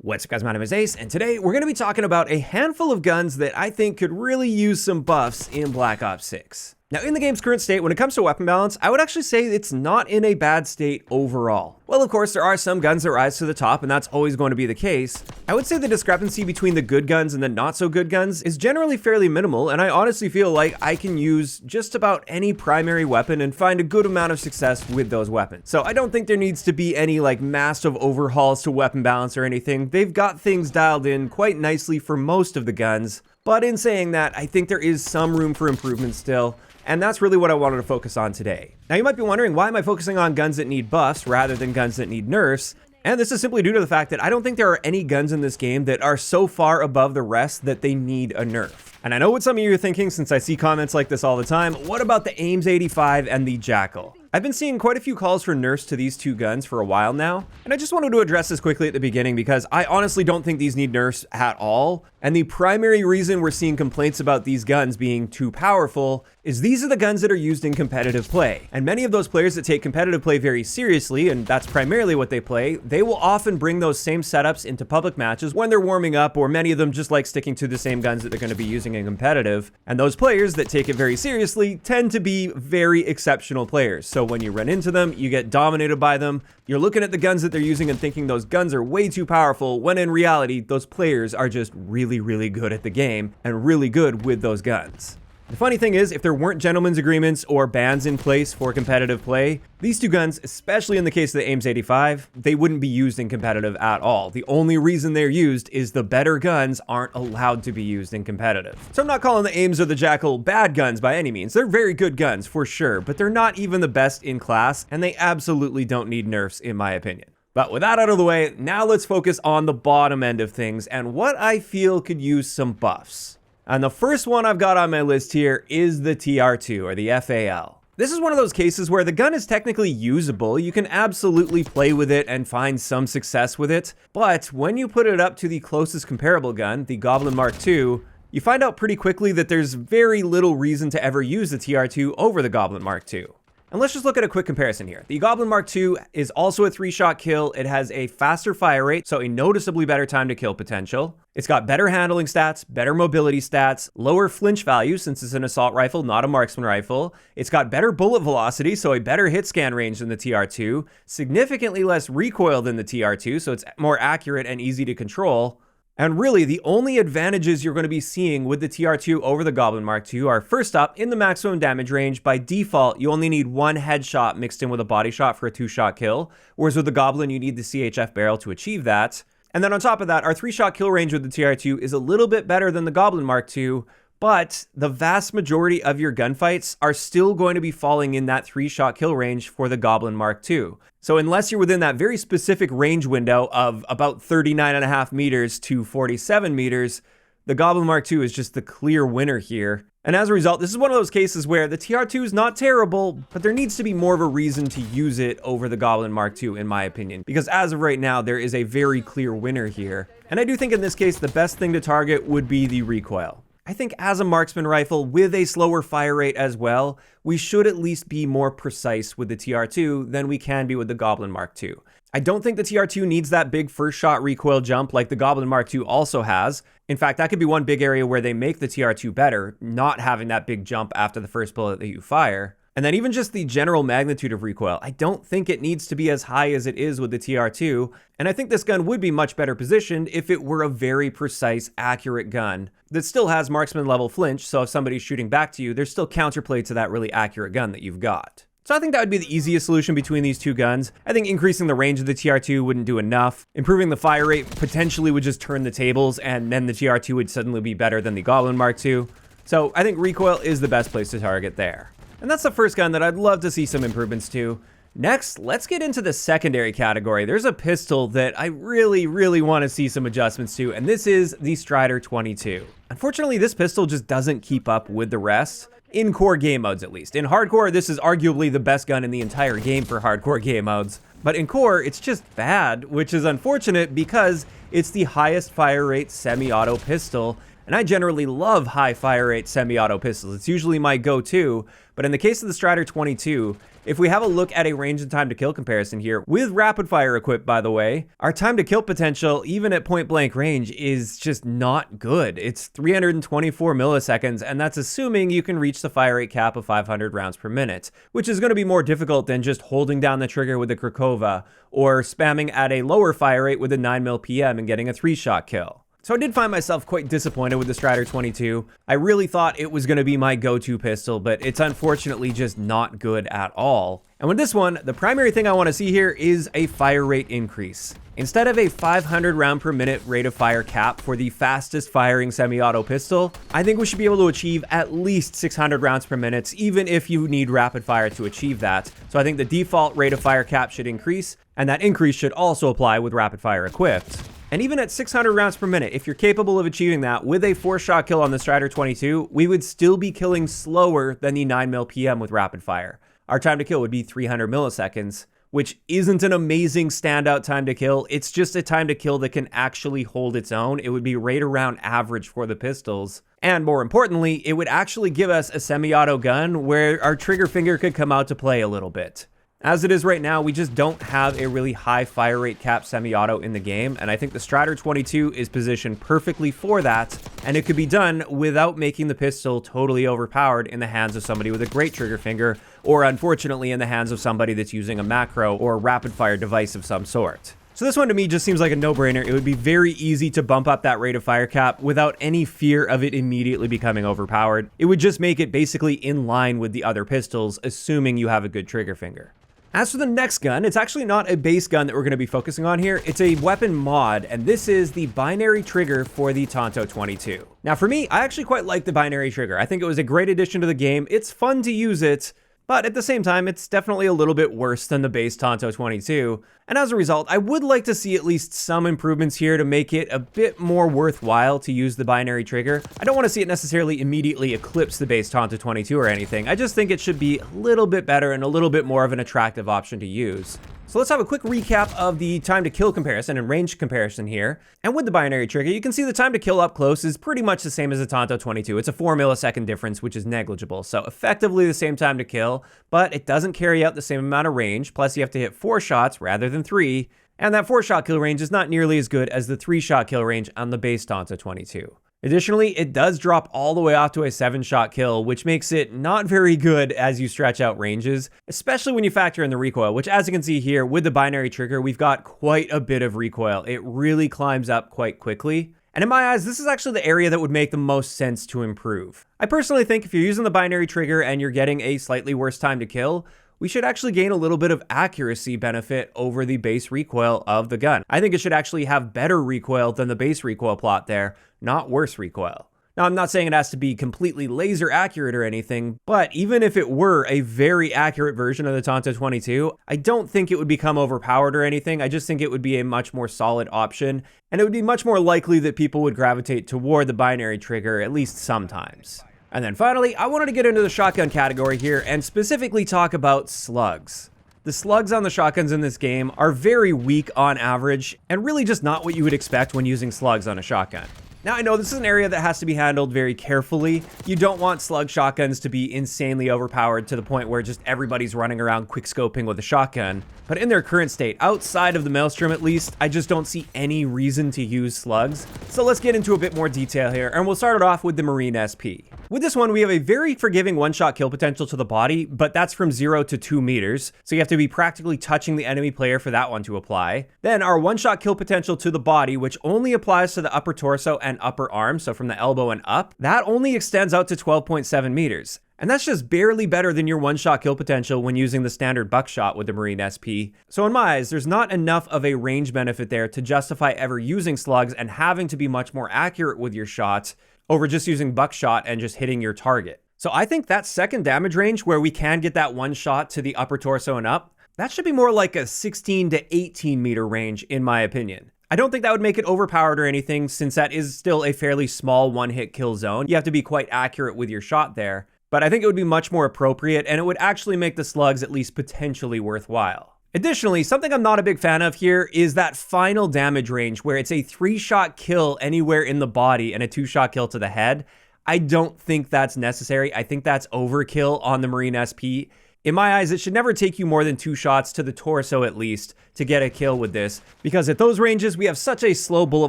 What's up guys, my name is Ace, and today we're going to be talking about a handful of guns that I think could really use some buffs in Black Ops 6. Now in the game's current state, when it comes to weapon balance, I would actually say it's not in a bad state overall. Well, of course, there are some guns that rise to the top, and that's always going to be the case. I would say the discrepancy between the good guns and the not so good guns is generally fairly minimal, and I honestly feel like I can use just about any primary weapon and find a good amount of success with those weapons. So I don't think there needs to be any like massive overhauls to weapon balance or anything. They've got things dialed in quite nicely for most of the guns, but in saying that, I think there is some room for improvement still. And that's really what I wanted to focus on today. Now you might be wondering, why am I focusing on guns that need buffs rather than guns that need nerfs? And this is simply due to the fact that I don't think there are any guns in this game that are so far above the rest that they need a nerf. And I know what some of you are thinking, since I see comments like this all the time. What about the Ames 85 and the Jackal? I've been seeing quite a few calls for nerfs to these two guns for a while now, and I just wanted to address this quickly at the beginning because I honestly don't think these need nerfs at all. And the primary reason we're seeing complaints about these guns being too powerful is these are the guns that are used in competitive play. And many of those players that take competitive play very seriously, and that's primarily what they play, they will often bring those same setups into public matches when they're warming up, or many of them just like sticking to the same guns that they're going to be using in competitive. And those players that take it very seriously tend to be very exceptional players. So when you run into them, you get dominated by them. You're looking at the guns that they're using and thinking those guns are way too powerful, when in reality, those players are just really good at the game and really good with those guns. The funny thing is, if there weren't gentlemen's agreements or bans in place for competitive play, these two guns, especially in the case of the Ames 85, they wouldn't be used in competitive at all. The only reason they're used is the better guns aren't allowed to be used in competitive. So I'm not calling the Ames or the Jackal bad guns by any means. They're very good guns for sure, but they're not even the best in class, and they absolutely don't need nerfs in my opinion. But with that out of the way, now let's focus on the bottom end of things and what I feel could use some buffs. And the first one I've got on my list here is the TR2, or the FAL. This is one of those cases where the gun is technically usable. You can absolutely play with it and find some success with it. But when you put it up to the closest comparable gun, the Goblin Mark II, you find out pretty quickly that there's very little reason to ever use the TR2 over the Goblin Mark II. And let's just look at a quick comparison here. The Goblin Mark II is also a 3-shot kill. It has a faster fire rate, so a noticeably better time to kill potential. It's got better handling stats, better mobility stats, lower flinch value since it's an assault rifle, not a marksman rifle. It's got better bullet velocity, so a better hit scan range than the TR2, significantly less recoil than the TR2, so it's more accurate and easy to control. And really, the only advantages you're going to be seeing with the TR2 over the Goblin Mark II are, first up, in the maximum damage range. By default, you only need one headshot mixed in with a body shot for a 2-shot kill, whereas with the Goblin, you need the CHF barrel to achieve that. And then on top of that, our 3-shot kill range with the TR2 is a little bit better than the Goblin Mark II, but the vast majority of your gunfights are still going to be falling in that 3-shot kill range for the Goblin Mark II. So unless you're within that very specific range window of about 39.5 meters to 47 meters, the Goblin Mark II is just the clear winner here. And as a result, this is one of those cases where the TR2 is not terrible, but there needs to be more of a reason to use it over the Goblin Mark II, in my opinion. Because as of right now, there is a very clear winner here. And I do think in this case, the best thing to target would be the recoil. I think as a marksman rifle with a slower fire rate as well, we should at least be more precise with the TR2 than we can be with the Goblin Mark II. I don't think the TR2 needs that big first shot recoil jump like the Goblin Mark II also has. In fact, that could be one big area where they make the TR2 better, not having that big jump after the first bullet that you fire. And then even just the general magnitude of recoil, I don't think it needs to be as high as it is with the TR2, and I think this gun would be much better positioned if it were a very precise, accurate gun that still has marksman level flinch, so if somebody's shooting back to you, there's still counterplay to that really accurate gun that you've got. So I think that would be the easiest solution between these two guns. I think increasing the range of the TR2 wouldn't do enough. Improving the fire rate potentially would just turn the tables, and then the TR2 would suddenly be better than the Goblin Mark II. So I think recoil is the best place to target there. And that's the first gun that I'd love to see some improvements to. Next, let's get into the secondary category. There's a pistol that I really want to see some adjustments to, and this is the Strider 22. Unfortunately, this pistol just doesn't keep up with the rest. In core game modes, at least. In hardcore, this is arguably the best gun in the entire game for hardcore game modes. But in core, it's just bad, which is unfortunate because it's the highest fire rate semi-auto pistol, and I generally love high fire rate semi-auto pistols. It's usually my go-to, but in the case of the Strider 22, if we have a look at a range and time to kill comparison here, with rapid fire equipped by the way, our time to kill potential, even at point blank range, is just not good. It's 324 milliseconds, and that's assuming you can reach the fire rate cap of 500 rounds per minute, which is going to be more difficult than just holding down the trigger with a Krakova, or spamming at a lower fire rate with a 9mm PM and getting a 3-shot kill. So I did find myself quite disappointed with the Strider 22. I really thought it was going to be my go-to pistol, but it's unfortunately just not good at all. And with this one, the primary thing I want to see here is a fire rate increase. Instead of a 500 round per minute rate of fire cap for the fastest firing semi-auto pistol, I think we should be able to achieve at least 600 rounds per minute, even if you need rapid fire to achieve that. So I think the default rate of fire cap should increase, and that increase should also apply with rapid fire equipped. And even at 600 rounds per minute, if you're capable of achieving that with a 4-shot kill on the Strider 22, we would still be killing slower than the 9mm PM with rapid fire. Our time to kill would be 300 milliseconds, which isn't an amazing standout time to kill. It's just a time to kill that can actually hold its own. It would be right around average for the pistols. And more importantly, it would actually give us a semi-auto gun where our trigger finger could come out to play a little bit. As it is right now, we just don't have a really high fire rate cap semi-auto in the game, and I think the Strider 22 is positioned perfectly for that, and it could be done without making the pistol totally overpowered in the hands of somebody with a great trigger finger, or unfortunately in the hands of somebody that's using a macro or rapid fire device of some sort. So this one to me just seems like a no-brainer. It would be very easy to bump up that rate of fire cap without any fear of it immediately becoming overpowered. It would just make it basically in line with the other pistols, assuming you have a good trigger finger. As for the next gun, it's actually not a base gun that we're going to be focusing on here. It's a weapon mod, and this is the binary trigger for the Tonto 22. Now for me, I actually quite like the binary trigger. I think it was a great addition to the game. It's fun to use it, but at the same time, it's definitely a little bit worse than the base Tonto 22. And as a result, I would like to see at least some improvements here to make it a bit more worthwhile to use the binary trigger. I don't want to see it necessarily immediately eclipse the base Tonto 22 or anything. I just think it should be a little bit better and a little bit more of an attractive option to use. So let's have a quick recap of the time to kill comparison and range comparison here. And with the binary trigger, you can see the time to kill up close is pretty much the same as the Tonto 22. It's a 4 millisecond difference, which is negligible. So effectively the same time to kill, but it doesn't carry out the same amount of range. Plus you have to hit 4 shots rather than 3. And that 4-shot kill range is not nearly as good as the 3-shot kill range on the base Tonto 22. Additionally, it does drop all the way off to a 7-shot kill, which makes it not very good as you stretch out ranges, especially when you factor in the recoil, which as you can see here with the binary trigger, we've got quite a bit of recoil. It really climbs up quite quickly. And in my eyes, this is actually the area that would make the most sense to improve. I personally think if you're using the binary trigger and you're getting a slightly worse time to kill, we should actually gain a little bit of accuracy benefit over the base recoil of the gun. I think it should actually have better recoil than the base recoil plot there, not worse recoil. Now, I'm not saying it has to be completely laser accurate or anything, but even if it were a very accurate version of the Tonto 22, I don't think it would become overpowered or anything. I just think it would be a much more solid option, and it would be much more likely that people would gravitate toward the binary trigger, at least sometimes. And then finally, I wanted to get into the shotgun category here and specifically talk about slugs. The slugs on the shotguns in this game are very weak on average and really just not what you would expect when using slugs on a shotgun. Now, I know this is an area that has to be handled very carefully. You don't want slug shotguns to be insanely overpowered to the point where just everybody's running around quickscoping with a shotgun. But in their current state, outside of the Maelstrom at least, I just don't see any reason to use slugs. So let's get into a bit more detail here, and we'll start it off with the Marine SP. With this one, we have a very forgiving one-shot kill potential to the body, but that's from 0 to 2 meters, so you have to be practically touching the enemy player for that one to apply. Then our one-shot kill potential to the body, which only applies to the upper torso and upper arm, so from the elbow and up, that only extends out to 12.7 meters. And that's just barely better than your one-shot kill potential when using the standard buckshot with the Marine SP. So in my eyes, there's not enough of a range benefit there to justify ever using slugs and having to be much more accurate with your shots over just using buckshot and just hitting your target. So I think that second damage range where we can get that one shot to the upper torso and up, that should be more like a 16 to 18 meter range in my opinion. I don't think that would make it overpowered or anything since that is still a fairly small one-hit kill zone. You have to be quite accurate with your shot there. But I think it would be much more appropriate and it would actually make the slugs at least potentially worthwhile. Additionally, something I'm not a big fan of here is that final damage range where it's a 3-shot kill anywhere in the body and a 2-shot kill to the head. I don't think that's necessary. I think that's overkill on the Marine SP. In my eyes, it should never take you more than 2 shots to the torso at least to get a kill with this, because at those ranges, we have such a slow bullet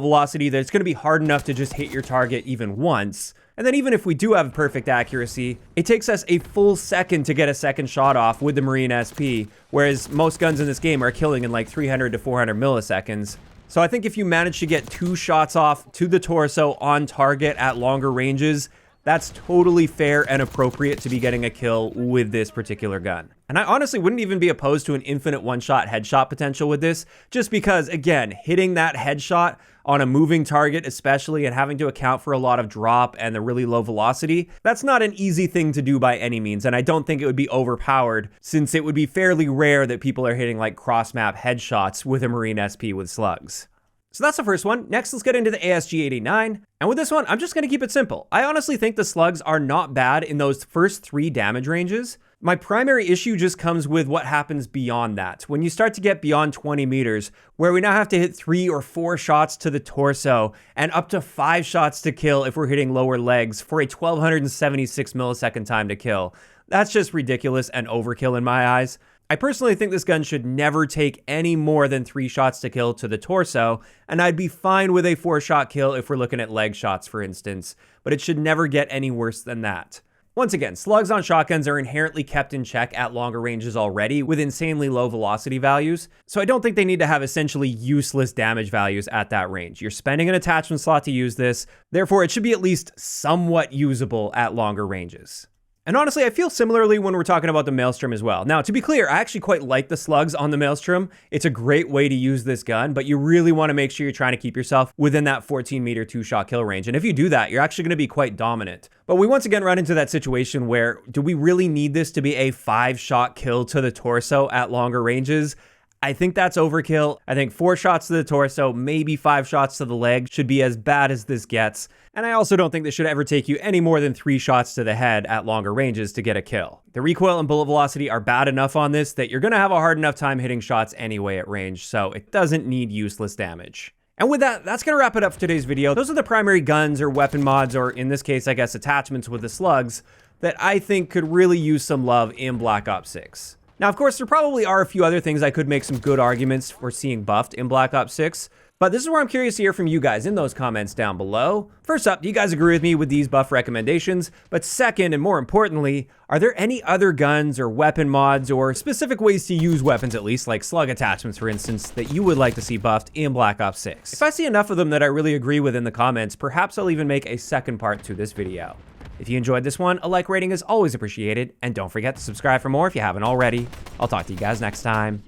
velocity that it's going to be hard enough to just hit your target even once. And then even if we do have perfect accuracy, it takes us a full second to get a second shot off with the Marine SP, whereas most guns in this game are killing in like 300 to 400 milliseconds. So I think if you manage to get 2 shots off to the torso on target at longer ranges, that's totally fair and appropriate to be getting a kill with this particular gun. And I honestly wouldn't even be opposed to an infinite one-shot headshot potential with this, just because, again, hitting that headshot on a moving target especially, and having to account for a lot of drop and the really low velocity, that's not an easy thing to do by any means, and I don't think it would be overpowered, since it would be fairly rare that people are hitting like cross-map headshots with a Marine SP with slugs. So that's the first one. Next, let's get into the ASG-89. And with this one, I'm just going to keep it simple. I honestly think the slugs are not bad in those first 3 damage ranges. My primary issue just comes with what happens beyond that. When you start to get beyond 20 meters, where we now have to hit 3 or 4 shots to the torso and up to 5 shots to kill if we're hitting lower legs for a 1276 millisecond time to kill. That's just ridiculous and overkill in my eyes. I personally think this gun should never take any more than 3 shots to kill to the torso, and I'd be fine with a 4-shot kill if we're looking at leg shots, for instance, but it should never get any worse than that. Once again, slugs on shotguns are inherently kept in check at longer ranges already with insanely low velocity values, so I don't think they need to have essentially useless damage values at that range. You're spending an attachment slot to use this, therefore it should be at least somewhat usable at longer ranges. And honestly, I feel similarly when we're talking about the Maelstrom as well. Now, to be clear, I actually quite like the slugs on the Maelstrom. It's a great way to use this gun, but you really want to make sure you're trying to keep yourself within that 14-meter 2-shot kill range. And if you do that, you're actually going to be quite dominant. But we once again run into that situation where, do we really need this to be a 5-shot kill to the torso at longer ranges? I think that's overkill. I think 4 shots to the torso, maybe 5 shots to the leg should be as bad as this gets. And I also don't think this should ever take you any more than 3 shots to the head at longer ranges to get a kill. The recoil and bullet velocity are bad enough on this that you're going to have a hard enough time hitting shots anyway at range, so it doesn't need useless damage. And with that, that's going to wrap it up for today's video. Those are the primary guns or weapon mods, or in this case, I guess attachments with the slugs, that I think could really use some love in Black Ops 6. Now, of course, there probably are a few other things I could make some good arguments for seeing buffed in Black Ops 6, but this is where I'm curious to hear from you guys in those comments down below. First up, do you guys agree with me with these buff recommendations? But second, and more importantly, are there any other guns or weapon mods or specific ways to use weapons, at least like slug attachments, for instance, that you would like to see buffed in Black Ops 6? If I see enough of them that I really agree with in the comments, perhaps I'll even make a second part to this video. If you enjoyed this one, a like rating is always appreciated, and don't forget to subscribe for more if you haven't already. I'll talk to you guys next time.